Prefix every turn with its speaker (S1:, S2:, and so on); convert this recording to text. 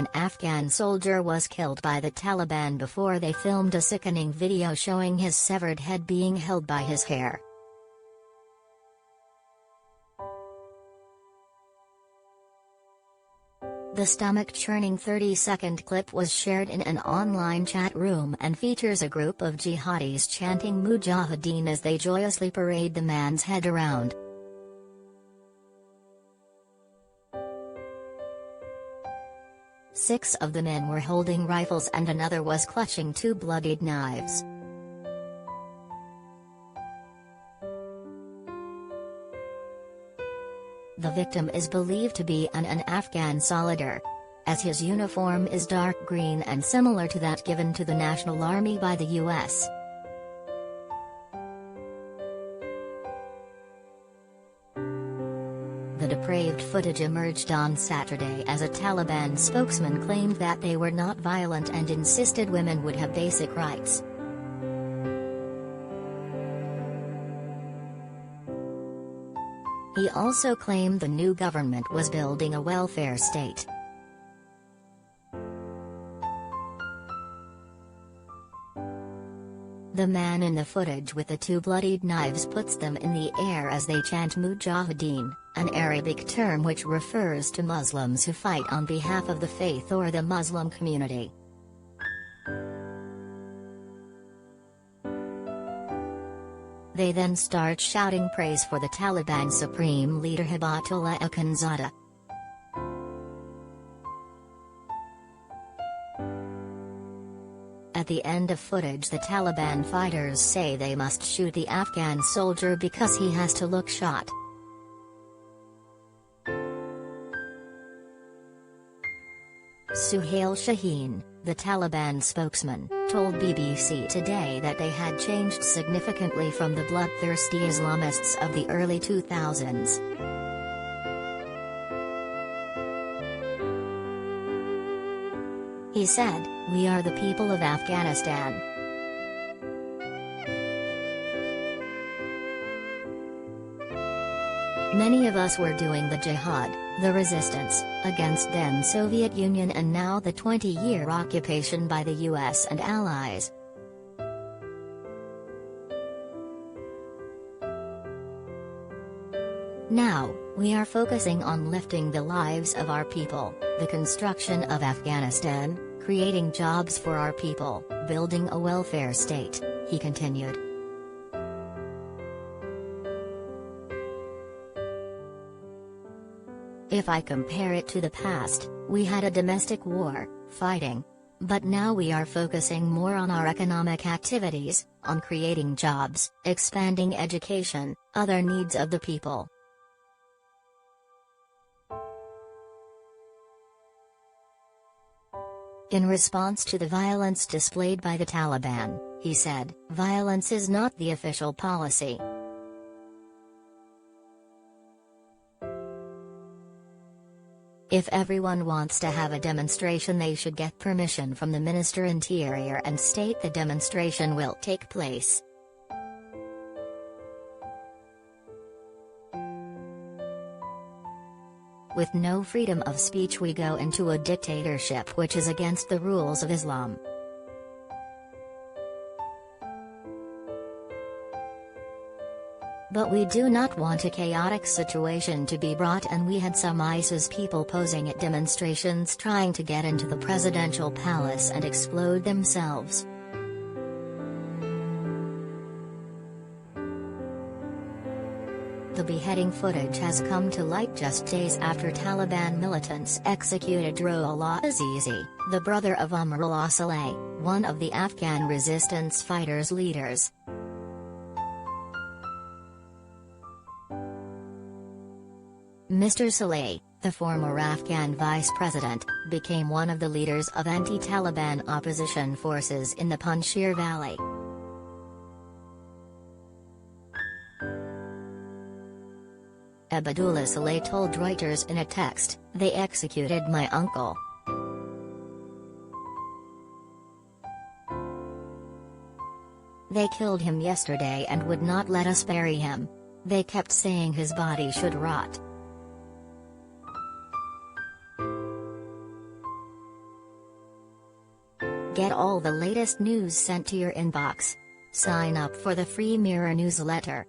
S1: An Afghan soldier was killed by the Taliban before they filmed a sickening video showing his severed head being held by his hair. The stomach-churning 30-second clip was shared in an online chat room and features a group of jihadis chanting Mujahideen as they joyously parade the man's head around. Six of the men were holding rifles and another was clutching two bloodied knives. The victim is believed to be an Afghan soldier, as his uniform is dark green and similar to that given to the National Army by the U.S. The depraved footage emerged on Saturday as a Taliban spokesman claimed that they were not violent and insisted women would have basic rights. He also claimed the new government was building a welfare state. The man in the footage with the two bloodied knives puts them in the air as they chant Mujahideen, an Arabic term which refers to Muslims who fight on behalf of the faith or the Muslim community. They then start shouting praise for the Taliban Supreme Leader Hibatullah Akhundzada. At the end of footage, the Taliban fighters say they must shoot the Afghan soldier because he has to look shot. Suhail Shaheen, the Taliban spokesman, told BBC Today that they had changed significantly from the bloodthirsty Islamists of the early 2000s. He said, "We are the people of Afghanistan. Many of us were doing the jihad, the resistance, against then Soviet Union and now the 20-year occupation by the US and allies. Now, we are focusing on lifting the lives of our people, the construction of Afghanistan, creating jobs for our people, building a welfare state," he continued. "If I compare it to the past, we had a domestic war, fighting. But now we are focusing more on our economic activities, on creating jobs, expanding education, other needs of the people." In response to the violence displayed by the Taliban, he said, "Violence is not the official policy. If everyone wants to have a demonstration, they should get permission from the Minister Interior and state the demonstration will take place." With no freedom of speech, we go into a dictatorship which is against the rules of Islam. But we do not want a chaotic situation to be brought, and we had some ISIS people posing at demonstrations trying to get into the presidential palace and explode themselves. The beheading footage has come to light just days after Taliban militants executed Rohullah Azizi, the brother of Amrullah Saleh, one of the Afghan resistance fighters' leaders. Mr. Saleh, the former Afghan vice president, became one of the leaders of anti-Taliban opposition forces in the Panjshir Valley. Abdullah Saleh told Reuters in a text, "They executed my uncle. They killed him yesterday and would not let us bury him. They kept saying his body should rot." Get all the latest news sent to your inbox. Sign up for the free Mirror newsletter.